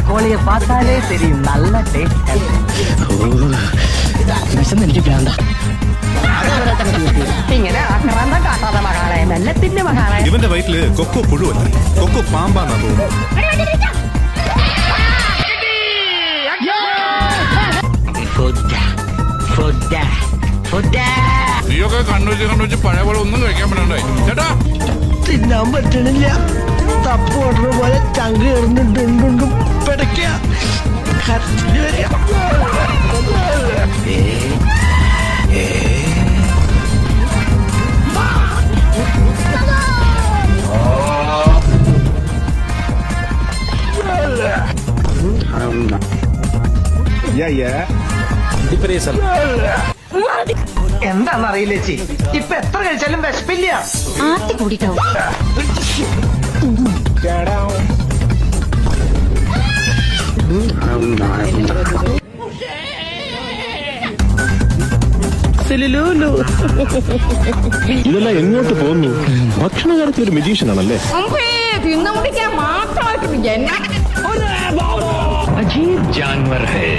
കോഴിയെ പാത്താലേ ശരി നല്ല ടേസ്റ്റ്. എനിക്ക് വേണ്ട ഇങ്ങനെ ആക്രാന്ത കാട്ടാതെ മകളെ മെല്ലത്തിന്റെ മകളെ. ഇവന്റെ വയറ്റില് കൊക്കോ പുഴുവല്ല, കൊക്കോ പാമ്പാന്നാ തോന്നുന്നു. നീയൊക്കെ കണ്ണുവെച്ച് പഴയ പോലെ ഒന്നും കഴിക്കാൻ പറ്റണ്ടായി ചേട്ടാ. തിന്നാൻ പറ്റണില്ല. തപ്പ് ഓടുന്ന പോലെ ചങ്ക് കയറുന്നുണ്ടുണ്ടുണ്ടും പിടയ്ക്ക കരച്ചില് വരിക. എന്താന്നറിയില്ല ചേച്ചി, ഇപ്പൊ എത്ര കഴിച്ചാലും വിശപ്പില്ല. ആത്തി കൂടിട്ടാവും. ഇതെല്ലാം എങ്ങോട്ട് പോകുന്നു? ഭക്ഷണ കാര്യത്തിൽ ഒരു മെജീഷ്യൻ ആണല്ലേ? തിന്നു മുടിക്കാൻ മാത്രമായിട്ട് അജീബ് ജാൻവർ ഹൈ.